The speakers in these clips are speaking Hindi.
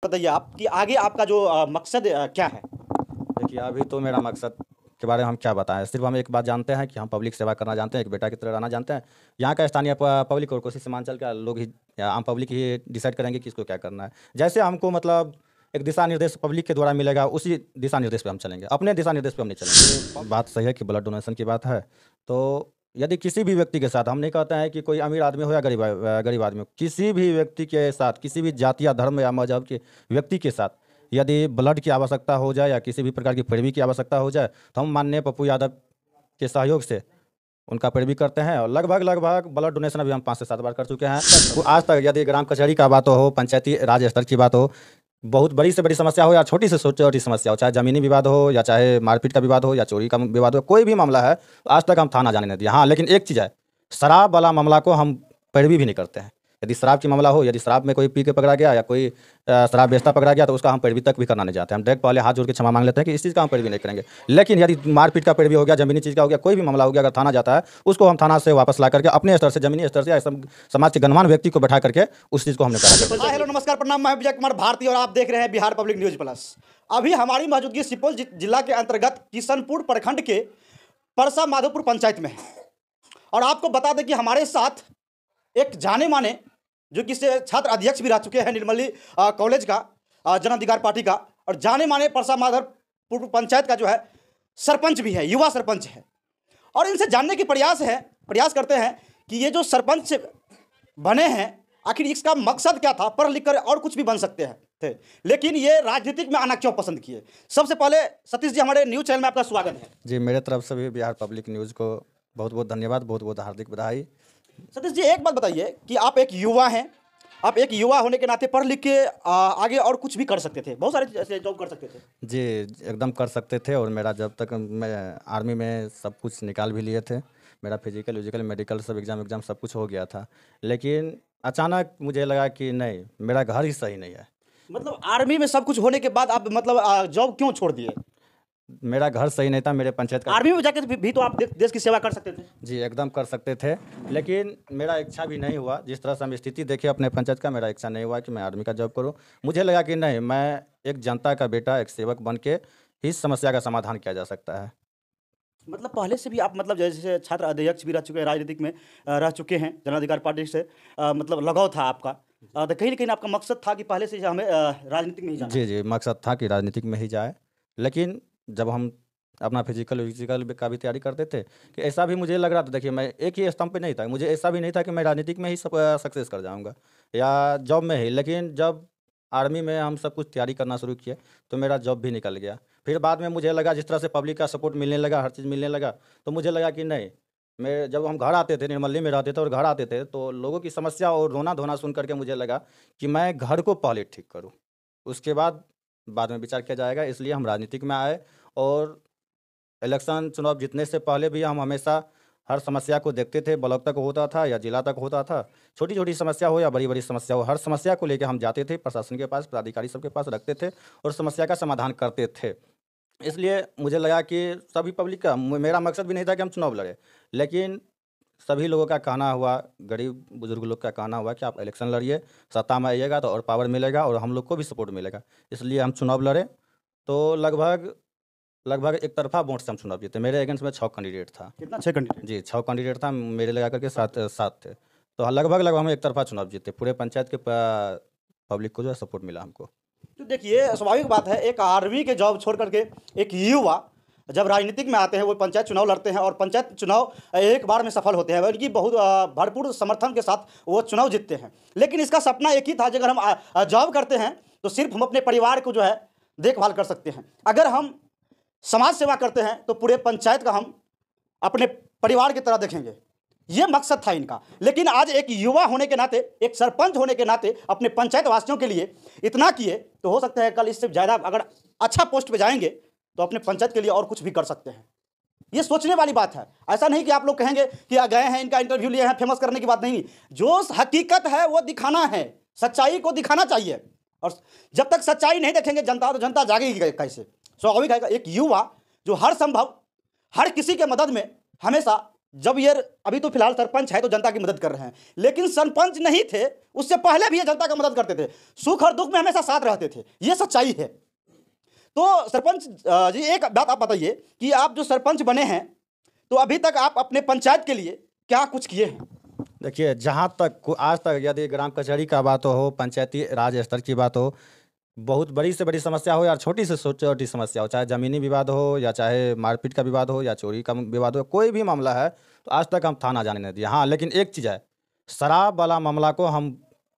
बताइए आप कि आगे आपका जो मकसद क्या है? देखिए, अभी तो मेरा मकसद के बारे में हम क्या बताएं। सिर्फ हम एक बात जानते हैं कि हम पब्लिक सेवा करना जानते हैं, एक बेटा की तरह रहना जानते हैं। यहाँ का स्थानीय पब्लिक और कोसी सीमांचल का लोग ही या आम पब्लिक ही डिसाइड करेंगे कि इसको क्या करना है। जैसे हमको मतलब एक दिशा निर्देश पब्लिक के द्वारा मिलेगा, उसी दिशा निर्देश पे हम चलेंगे, अपने दिशा निर्देश पे हम नहीं चलेंगे। बात सही है कि ब्लड डोनेशन की बात है, तो यदि किसी भी व्यक्ति के साथ, हम नहीं कहते हैं कि कोई अमीर आदमी हो या गरीब आदमी हो, किसी भी व्यक्ति के साथ, किसी भी जाति या धर्म या मजहब के व्यक्ति के साथ यदि ब्लड की आवश्यकता हो जाए या किसी भी प्रकार की पैरवी की आवश्यकता हो जाए, तो हम माननीय पप्पू यादव के सहयोग से उनका पैरवी करते हैं। और लगभग ब्लड डोनेशन अभी हम 5 से 7 बार कर चुके हैं। तो आज तक यदि ग्राम कचहरी का बात हो, पंचायती राज स्तर की बात हो, बहुत बड़ी से बड़ी समस्या हो या छोटी से छोटी समस्या हो, चाहे ज़मीनी विवाद हो या चाहे मारपीट का विवाद हो या चोरी का विवाद हो, कोई भी मामला है, आज तक हम थाना जाने नहीं दिया। हाँ, लेकिन एक चीज़ है, शराब वाला मामला को हम पैरवी भी नहीं करते हैं। यदि शराब की मामला हो, यदि शराब में कोई पी के पकड़ा गया या कोई शराब बेचता पकड़ा गया, तो उसका हम पैरवी तक भी करना नहीं चाहते। हम डायरेक्ट पहले हाथ जोड़ के क्षमा मांग लेते हैं कि इस चीज़ का हम पैरवी नहीं करेंगे। लेकिन यदि मारपीट का पैरवी हो गया, जमीनी चीज़ का हो गया, कोई भी मामला हो गया, अगर थाना जाता है, उसको हम थाना से वापस ला करके अपने स्तर से, जमीनी स्तर से या समाज के गणमान्य व्यक्ति को बैठा करके उस चीज़ को हमने करा। हेलो नमस्कार प्रणाम, मैं विजय कुमार भारती और आप देख रहे हैं बिहार पब्लिक न्यूज प्लस। अभी हमारी मौजूदगी सुपौल जिला के अंतर्गत किशनपुर प्रखंड के परसा माधोपुर पंचायत में है। और आपको बता दें कि हमारे साथ एक जाने माने जो कि छात्र अध्यक्ष भी रह चुके हैं निर्मली कॉलेज का, जन अधिकार पार्टी का, और जाने माने परसा माधोपुर पंचायत का जो है सरपंच भी है, युवा सरपंच है। और इनसे जानने की प्रयास करते हैं कि ये जो सरपंच बने हैं, आखिर इसका मकसद क्या था। पढ़ लिख कर और कुछ भी बन सकते हैं थे, लेकिन ये राजनीतिक में आना क्यों पसंद किए। सबसे पहले सतीश जी, हमारे न्यूज चैनल में आपका स्वागत है। जी, मेरे तरफ से भी बिहार पब्लिक न्यूज़ को बहुत बहुत धन्यवाद, बहुत बहुत हार्दिक बधाई। सतीश जी, एक बात बताइए कि आप एक युवा हैं, आप एक युवा होने के नाते पढ़ लिख के आगे और कुछ भी कर सकते थे, बहुत सारे ऐसे जॉब कर सकते थे। जी, एकदम कर सकते थे। और मेरा जब तक मैं आर्मी में सब कुछ निकाल भी लिए थे, मेरा फिजिकल मेडिकल सब एग्ज़ाम सब कुछ हो गया था। लेकिन अचानक मुझे लगा कि नहीं, मेरा घर ही सही नहीं है। मतलब आर्मी में सब कुछ होने के बाद आप मतलब जॉब क्यों छोड़ दिए? मेरा घर सही नहीं था, मेरे पंचायत का। आर्मी में जाके भी तो आप देश की सेवा कर सकते थे। जी, एकदम कर सकते थे, लेकिन मेरा इच्छा भी नहीं हुआ। जिस तरह से हम स्थिति देखे अपने पंचायत का, मेरा इच्छा नहीं हुआ कि मैं आर्मी का जॉब करूं। मुझे लगा कि नहीं, मैं एक जनता का बेटा, एक सेवक बन के ही समस्या का समाधान किया जा सकता है। मतलब पहले से भी आप मतलब जैसे छात्र अध्यक्ष भी रह चुके हैं, राजनीतिक में रह चुके हैं, जन अधिकार पार्टी से मतलब लगाव था आपका। तो कहीं ना कहीं आपका मकसद था कि पहले से हमें राजनीतिक में ही जाना। जी, मकसद था कि राजनीतिक में ही जाए। लेकिन जब हम अपना फिजिकल का भी तैयारी करते थे कि ऐसा भी मुझे लग रहा था, देखिए मैं एक ही स्तंभ पे नहीं था, मुझे ऐसा भी नहीं था कि मैं राजनीतिक में ही सक्सेस कर जाऊंगा या जॉब में ही। लेकिन जब आर्मी में हम सब कुछ तैयारी करना शुरू किए, तो मेरा जॉब भी निकल गया। फिर बाद में मुझे लगा, जिस तरह से पब्लिक का सपोर्ट मिलने लगा, हर चीज़ मिलने लगा, तो मुझे लगा कि नहीं, मैं जब हम घर आते थे, निर्मली में रहते थे और घर आते थे, तो लोगों की समस्या और रोना धोना सुन करके मुझे लगा कि मैं घर को पहले ठीक करूँ, उसके बाद में विचार किया जाएगा। इसलिए हम राजनीतिक में आए। और इलेक्शन चुनाव जीतने से पहले भी हम हमेशा हर समस्या को देखते थे, ब्लॉक तक होता था या जिला तक होता था, छोटी छोटी समस्या हो या बड़ी बड़ी समस्या हो, हर समस्या को लेकर हम जाते थे, प्रशासन के पास, पदाधिकारी सबके पास रखते थे और समस्या का समाधान करते थे। इसलिए मुझे लगा कि सभी पब्लिक का, मेरा मकसद भी नहीं था कि हम चुनाव लड़े, लेकिन सभी लोगों का कहना हुआ, गरीब बुजुर्ग लोग का कहना हुआ कि आप इलेक्शन लड़िए, सत्ता में आइएगा तो और पावर मिलेगा और हम लोग को भी सपोर्ट मिलेगा। इसलिए हम चुनाव लड़े। तो लगभग एक तरफा वोट से हम चुनाव जीते। मेरे अगेंस्ट में 6 कैंडिडेट था। कितना? 6 कैंडिडेट? जी, 6 कैंडिडेट था, मेरे लगा करके 7 थे। तो लगभग हम एक तरफा चुनाव जीते। पूरे पंचायत के पब्लिक को जो है सपोर्ट मिला हमको। तो देखिए, स्वाभाविक बात है, एक आर्मी के जॉब छोड़ करके एक युवा जब राजनीतिक में आते हैं, वो पंचायत चुनाव लड़ते हैं और पंचायत चुनाव एक बार में सफल होते हैं, उनकी बहुत भरपूर समर्थन के साथ वो चुनाव जीतते हैं। लेकिन इसका सपना एक ही था, अगर हम जॉब करते हैं तो सिर्फ हम अपने परिवार को जो है देखभाल कर सकते हैं, अगर हम समाज सेवा करते हैं तो पूरे पंचायत का हम अपने परिवार की तरह देखेंगे। ये मकसद था इनका। लेकिन आज एक युवा होने के नाते, एक सरपंच होने के नाते अपने पंचायत वासियों के लिए इतना किए, तो हो सकता है कल इससे ज़्यादा अगर अच्छा पोस्ट पे जाएंगे तो अपने पंचायत के लिए और कुछ भी कर सकते हैं। ये सोचने वाली बात है। ऐसा नहीं कि आप लोग कहेंगे कि गए हैं, इनका इंटरव्यू लिए हैं, फेमस करने की बात नहीं। जो हकीकत है वो दिखाना है, सच्चाई को दिखाना चाहिए। और जब तक सच्चाई नहीं देखेंगे जनता, तो जनता जागेगी कैसे। स्वाभाविक है, एक युवा जो हर संभव हर किसी के मदद में हमेशा जब ये अभी तो फिलहाल सरपंच है तो जनता की मदद कर रहे हैं, लेकिन सरपंच नहीं थे उससे पहले भी ये जनता का मदद करते थे, सुख और दुख में हमेशा साथ रहते थे, ये सच्चाई है। तो सरपंच जी एक बात आप बताइए कि आप जो सरपंच बने हैं तो अभी तक आप अपने पंचायत के लिए क्या कुछ किए हैं? देखिए, जहाँ तक आज तक यदि ग्राम कचहरी का बात हो, पंचायती राज स्तर की बात हो, बहुत बड़ी से बड़ी समस्या हो या छोटी से छोटी समस्या हो, चाहे ज़मीनी विवाद हो या चाहे मारपीट का विवाद हो या चोरी का विवाद हो, कोई भी मामला है तो आज तक हम थाना जाने नहीं दिए। हाँ, लेकिन एक चीज़ है, शराब वाला मामला को हम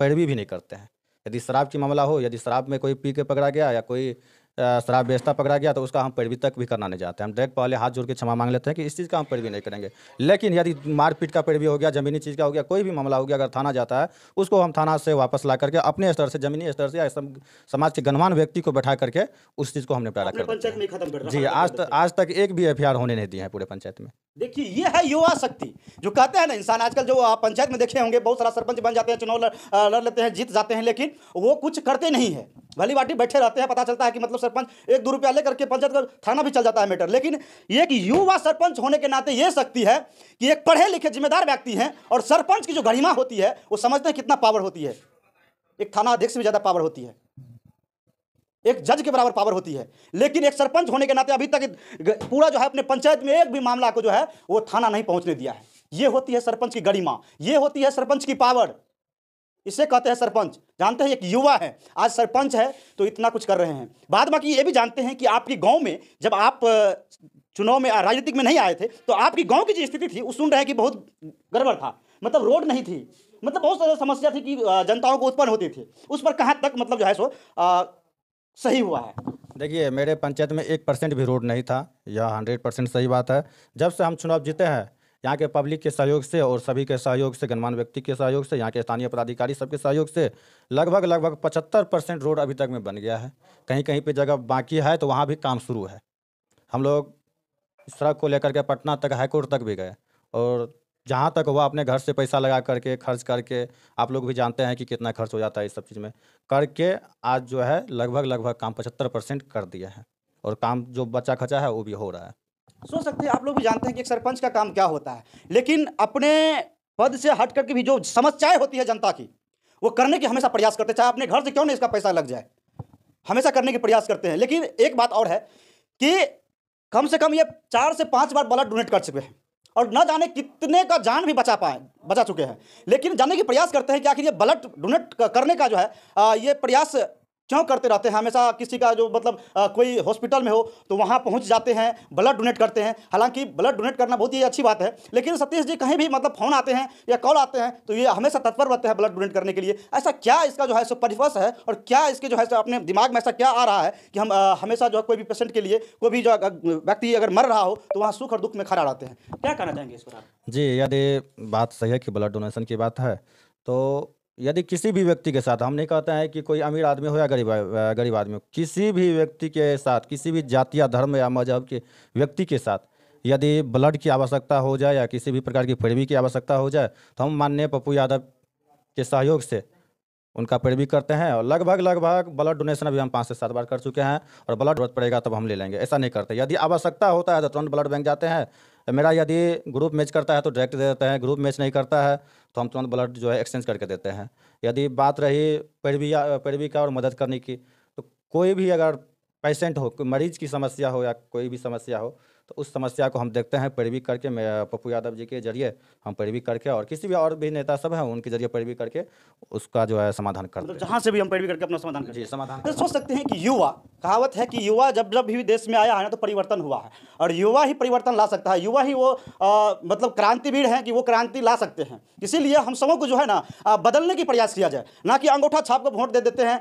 पैरवी भी नहीं करते हैं। यदि शराब की मामला हो, यदि शराब में कोई पी के पकड़ा गया या कोई शराब बेचता पकड़ा गया तो उसका हम पैरवी तक भी करना नहीं चाहते। हम डायरेक्ट पहले हाथ जोड़ के क्षमा मांग लेते हैं कि इस चीज़ का हम पैरवी नहीं करेंगे। लेकिन यदि मारपीट का पैरवी हो गया, ज़मीनी चीज़ का हो गया, कोई भी मामला हो गया, अगर थाना जाता है उसको हम थाना से वापस ला करके अपने स्तर से, ज़मीनी स्तर से या समाज के गणमान्य व्यक्ति को बैठा करके उस चीज़ को हम निपटारा अपने कर देते पंचायत हैं। में ही खत्म कर जी, आज तक एक भी एफआईआर होने नहीं दी है पूरे पंचायत में। देखिए ये है युवा शक्ति, जो कहते हैं ना इंसान आजकल जो आप पंचायत में देखे होंगे बहुत सारा सरपंच बन जाते हैं, चुनाव लड़ लेते हैं, जीत जाते हैं, लेकिन वो कुछ करते नहीं है, भली बाटी बैठे रहते हैं। पता चलता है कि मतलब सरपंच 1-2 रुपया लेकर के पंचायत का थाना भी चल जाता है मैटर। लेकिन ये एक युवा सरपंच होने के नाते ये शक्ति है कि एक पढ़े लिखे जिम्मेदार व्यक्ति हैं और सरपंच की जो गरिमा होती है वो समझते हैं कितना पावर होती है। एक थाना अध्यक्ष से भी ज़्यादा पावर होती है, एक जज के बराबर पावर होती है। लेकिन एक सरपंच होने के नाते अभी तक पूरा जो है अपने पंचायत में एक भी मामला को जो है वो थाना नहीं पहुंचने दिया है। ये होती है सरपंच की गरिमा, ये होती है सरपंच की पावर, इसे कहते हैं सरपंच। जानते हैं एक युवा है, आज सरपंच है तो इतना कुछ कर रहे हैं। बाद बाकी ये भी जानते हैं कि आपके गांव में जब आप चुनाव में राजनीतिक में नहीं आए थे तो आपकी गांव की जो स्थिति थी वो सुन रहे हैं कि बहुत गड़बड़ था, मतलब रोड नहीं थी, मतलब बहुत सारी समस्या थी कि जनताओं को उत्पन्न होती थी, उस पर कहाँ तक मतलब जो है सो सही हुआ है? देखिए, मेरे पंचायत में 1% भी रोड नहीं था, यह 100% सही बात है। जब से हम चुनाव जीते हैं, यहाँ के पब्लिक के सहयोग से और सभी के सहयोग से, गणमान्य व्यक्ति के सहयोग से, यहाँ के स्थानीय पदाधिकारी सबके सहयोग से लगभग 75% रोड अभी तक में बन गया है। कहीं कहीं पे जगह बाकी है तो वहाँ भी काम शुरू है। हम लोग सड़क को लेकर के पटना तक, हाईकोर्ट तक भी गए और जहाँ तक हुआ अपने घर से पैसा लगा करके, खर्च करके, आप लोग भी जानते हैं कि कितना खर्च हो जाता है इस सब चीज़ में, करके आज जो है लगभग काम 75% कर दिया है और काम जो बचा खचा है वो भी हो रहा है। सोच सकते हैं, आप लोग भी जानते हैं कि एक सरपंच का काम क्या होता है, लेकिन अपने पद से हट करके भी जो समस्याएं होती है जनता की वो करने की हमेशा प्रयास करते हैं, चाहे अपने घर से क्यों नहीं इसका पैसा लग जाए, हमेशा करने की प्रयास करते हैं। लेकिन एक बात और है कि कम से कम ये 4 से 5 बार ब्लड डोनेट कर चुके हैं और न जाने कितने का जान भी बचा चुके हैं। लेकिन जानने की प्रयास करते हैं कि आखिर ये ब्लड डोनेट करने का जो है ये प्रयास क्यों करते रहते हैं। हमेशा किसी का जो मतलब कोई हॉस्पिटल में हो तो वहाँ पहुँच जाते हैं, ब्लड डोनेट करते हैं। हालांकि ब्लड डोनेट करना बहुत ही अच्छी बात है, लेकिन सतीश जी कहीं भी मतलब फ़ोन आते हैं या कॉल आते हैं तो ये हमेशा तत्पर रहते हैं ब्लड डोनेट करने के लिए। ऐसा क्या इसका जो है सो परिपक्व है और क्या इसके जो है सो अपने दिमाग में ऐसा क्या आ रहा है कि हम हमेशा जो है कोई भी पेशेंट के लिए, कोई भी जो व्यक्ति अगर मर रहा हो तो वहाँ सुख और दुख में खड़ा रहते हैं? क्या कहना चाहेंगे इस पर आप? जी, यदि बात सही है कि ब्लड डोनेशन की बात है तो यदि किसी भी व्यक्ति के साथ, हम नहीं कहते हैं कि कोई अमीर आदमी हो या गरीब आदमी हो, किसी भी व्यक्ति के साथ, किसी भी जाति या धर्म या मजहब के व्यक्ति के साथ यदि ब्लड की आवश्यकता हो जाए या किसी भी प्रकार की पैरवी की आवश्यकता हो जाए तो हम माननीय पप्पू यादव के सहयोग से उनका पैरवी करते हैं और लगभग ब्लड डोनेशन अभी हम 5 से 7 बार कर चुके हैं और ब्लड जरूरत पड़ेगा तब हम ले लेंगे, ऐसा नहीं करते। यदि आवश्यकता होता है तो तुरंत ब्लड बैंक जाते हैं। मेरा यदि ग्रुप मैच करता है तो डायरेक्ट दे देते हैं, ग्रुप मैच नहीं करता है तो हम तुरंत ब्लड जो है एक्सचेंज करके देते हैं। यदि बात रही पैरवी का और मदद करने की, तो कोई भी अगर पेशेंट हो, कोई मरीज की समस्या हो या कोई भी समस्या हो तो उस समस्या को हम देखते हैं पैरवी करके, मैं पप्पू यादव जी के जरिए हम पैरवी करके और किसी भी और भी नेता सब हैं उनके जरिए पैरवी करके उसका जो है समाधान करते मतलब हैं। जहाँ से भी हम पैरवी करके अपना समाधान करते जी, हैं। समाधान तो सोच सकते हैं कि युवा, कहावत है कि युवा जब जब भी देश में आया है ना तो परिवर्तन हुआ है और युवा ही परिवर्तन ला सकता है। युवा ही वो मतलब क्रांतिवीर हैं कि वो क्रांति ला सकते हैं। इसीलिए हम सबों को जो है ना बदलने की प्रयास किया जाए, ना कि अंगूठा छाप कर वोट दे देते हैं।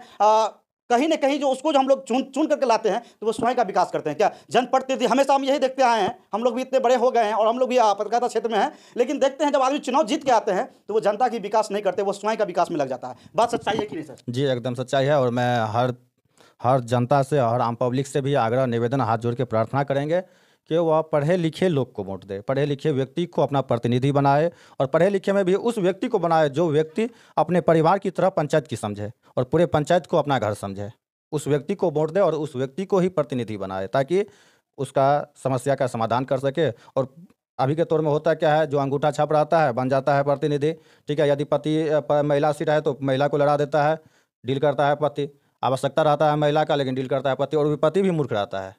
कहीं ना कहीं जो उसको जो हम लोग चुन करके लाते हैं तो वो स्वयं का विकास करते हैं। क्या जनप्रतिनिधि, हमेशा हम यही देखते आए हैं, हम लोग भी इतने बड़े हो गए हैं और हम लोग भी पत्रकारिता क्षेत्र में हैं, लेकिन देखते हैं जब आदमी चुनाव जीत के आते हैं तो वो जनता की विकास नहीं करते, वो स्वयं का विकास में लग जाता है। बात सच्चाई है कि नहीं सर? जी, एकदम सच्चाई है और मैं हर जनता से और आम पब्लिक से भी आग्रह निवेदन हाथ जोड़ के प्रार्थना करेंगे कि वह पढ़े लिखे लोग को वोट दे, पढ़े लिखे व्यक्ति को अपना प्रतिनिधि बनाए और पढ़े लिखे में भी उस व्यक्ति को बनाए जो व्यक्ति अपने परिवार की तरह पंचायत की समझे और पूरे पंचायत को अपना घर समझे। उस व्यक्ति को वोट दे और उस व्यक्ति को ही प्रतिनिधि बनाए ताकि उसका समस्या का समाधान कर सके और अभी के तौर में होता क्या है, जो अंगूठा छाप रहता है बन जाता है प्रतिनिधि। ठीक है, यदि महिला सीट है तो महिला को लड़ा देता है, डील करता है पति। आवश्यकता रहता है महिला का, लेकिन डील करता है पति, और पति भी मूर्ख रहता है।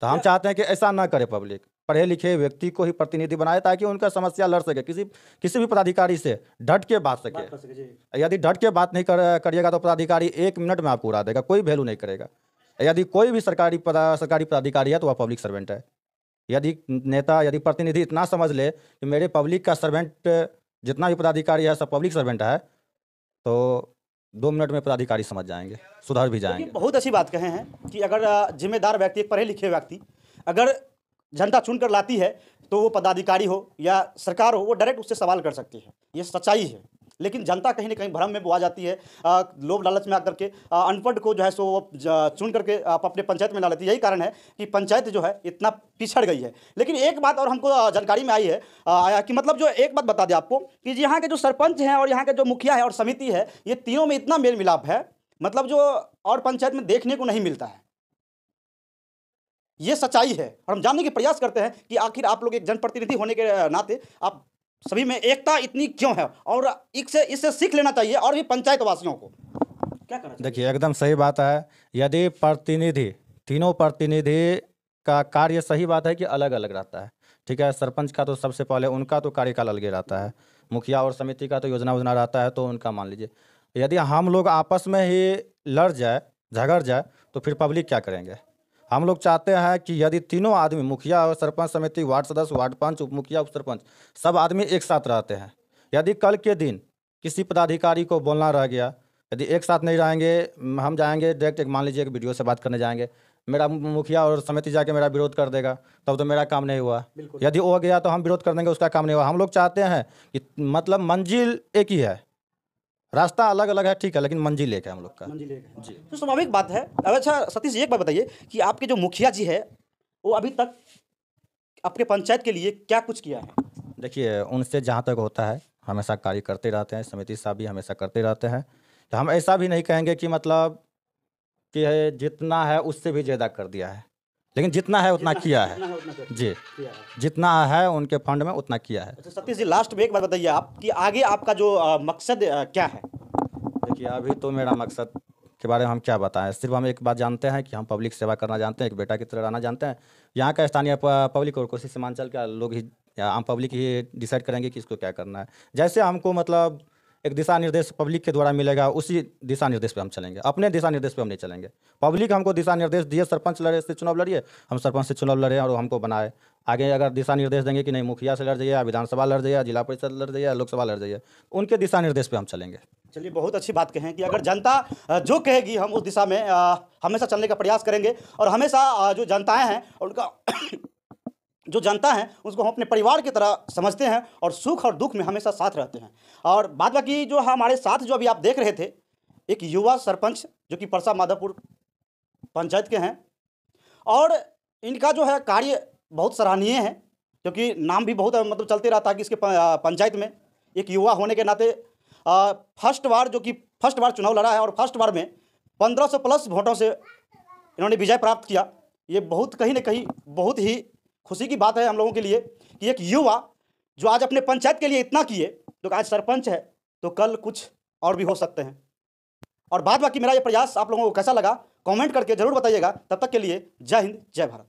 तो हम चाहते हैं कि ऐसा ना करे पब्लिक, पढ़े लिखे व्यक्ति को ही प्रतिनिधि बनाए, ताकि उनका समस्या लड़ सके, किसी भी पदाधिकारी से डट के बात सके। यदि डट के बात नहीं करिएगा तो पदाधिकारी 1 मिनट में आपको उड़ा देगा, कोई वैल्यू नहीं करेगा। यदि कोई भी सरकारी पदाधिकारी है तो वह पब्लिक सर्वेंट है। यदि नेता, यदि प्रतिनिधि इतना समझ ले कि मेरे पब्लिक का सर्वेंट, जितना भी पदाधिकारी है सब पब्लिक सर्वेंट है, तो 2 मिनट में पदाधिकारी समझ जाएंगे, सुधर भी जाएंगे। बहुत अच्छी बात कहे हैं कि अगर जिम्मेदार व्यक्ति, एक पढ़े लिखे व्यक्ति अगर जनता चुन कर लाती है तो वो पदाधिकारी हो या सरकार हो, वो डायरेक्ट उससे सवाल कर सकती है। ये सच्चाई है। लेकिन जनता कहीं ना कहीं भ्रम में बुआ जाती है, लोभ लालच में आकर के अनपढ़ को जो है सो वो चुन करके आप अपने पंचायत में ला लेती है। यही कारण है कि पंचायत जो है इतना पिछड़ गई है। लेकिन एक बात और हमको जानकारी में आई है आया कि मतलब जो एक बात बता दें आपको कि यहाँ के जो सरपंच हैं और यहाँ के जो मुखिया है और समिति है, ये तीनों में इतना मेल मिलाप है, मतलब जो और पंचायत में देखने को नहीं मिलता है। ये सच्चाई है और हम जानने के प्रयास करते हैं कि आखिर आप लोग एक जनप्रतिनिधि होने के नाते आप सभी में एकता इतनी क्यों है, और इससे सीख लेना चाहिए और भी पंचायत वासियों को। क्या करना चाहिए? देखिए, एकदम सही बात है। यदि प्रतिनिधि, तीनों प्रतिनिधि का कार्य, सही बात है कि अलग अलग रहता है। ठीक है, सरपंच का तो सबसे पहले उनका तो कार्यकाल अलग रहता है, मुखिया और समिति का तो योजना रहता है, तो उनका मान लीजिए। यदि हम लोग आपस में ही लड़ जाए, झगड़ जाए, तो फिर पब्लिक क्या करेंगे। हम लोग चाहते हैं कि यदि तीनों आदमी, मुखिया और सरपंच समिति, वार्ड सदस्य, वार्ड पंच, उप मुखिया, उप सरपंच, सब आदमी एक साथ रहते हैं। यदि कल के दिन किसी पदाधिकारी को बोलना रह गया, यदि एक साथ नहीं रहेंगे, हम जाएंगे डायरेक्ट, मान लीजिए कि वीडियो से बात करने जाएंगे, मेरा मुखिया और समिति जाके मेरा विरोध कर देगा, तब तो मेरा काम नहीं हुआ। यदि वो गया तो हम विरोध कर देंगे, उसका काम नहीं हुआ। हम लोग चाहते हैं कि मतलब मंजिल एक ही है, रास्ता अलग अलग है, ठीक है, लेकिन मंजिल एक है हम लोग का। मंजिल एक है जी, तो स्वाभाविक बात है। अब अच्छा सतीश जी, एक बात बताइए कि आपके जो मुखिया जी है वो अभी तक आपके पंचायत के लिए क्या कुछ किया है? देखिए, उनसे जहाँ तक होता है हमेशा कार्य करते रहते हैं, समिति साहब भी हमेशा करते रहते हैं। तो हम ऐसा भी नहीं कहेंगे कि मतलब कि जितना है उससे भी ज़्यादा कर दिया है, लेकिन जितना है उतना किया है जी, जितना है उनके फंड में उतना किया है। अच्छा सतीश जी, लास्ट में एक बात बताइए आप कि आगे आपका जो मकसद क्या है? देखिए, अभी तो मेरा मकसद के बारे में हम क्या बताएं, सिर्फ हम एक बात जानते हैं कि हम पब्लिक सेवा करना जानते हैं, एक बेटा की तरह रहना जानते हैं। यहाँ का स्थानीय पब्लिक और कोसी सीमांचल का लोग ही, आम पब्लिक ही डिसाइड करेंगे कि इसको क्या करना है। जैसे हमको मतलब एक दिशा निर्देश पब्लिक के द्वारा मिलेगा, उसी दिशा निर्देश पे हम चलेंगे, अपने दिशा निर्देश पे हम नहीं चलेंगे। पब्लिक हमको दिशा निर्देश दिए, सरपंच लड़े से चुनाव लड़िए, हम सरपंच से चुनाव लड़े और हमको बनाए। आगे अगर दिशा निर्देश देंगे कि नहीं मुखिया से लड़ जाइए, विधानसभा लड़ जाइए, जिला परिषद लड़ जाइए, लोकसभा लड़ जाइए, उनके दिशा निर्देश पे हम चलेंगे। चलिए, बहुत अच्छी बात कहें कि अगर जनता जो कहेगी हम उस दिशा में हमेशा चलने का प्रयास करेंगे, और हमेशा जो जनताएं हैं उनका जो जनता है उसको हम अपने परिवार की तरह समझते हैं और सुख और दुख में हमेशा साथ रहते हैं। और बात बाकी जो हमारे साथ जो अभी आप देख रहे थे, एक युवा सरपंच जो कि परसा माधवपुर पंचायत के हैं, और इनका जो है कार्य बहुत सराहनीय है, क्योंकि नाम भी बहुत मतलब चलते रहता है कि इसके पंचायत में एक युवा होने के नाते फर्स्ट बार चुनाव लड़ा है और फर्स्ट बार में 1500 प्लस वोटों से इन्होंने विजय प्राप्त किया। ये बहुत कहीं ना कहीं बहुत ही खुशी की बात है हम लोगों के लिए कि एक युवा जो आज अपने पंचायत के लिए इतना किए, तो आज सरपंच है तो कल कुछ और भी हो सकते हैं। और बाद बाकी मेरा ये प्रयास आप लोगों को कैसा लगा कमेंट करके जरूर बताइएगा। तब तक के लिए जय हिंद, जय भारत।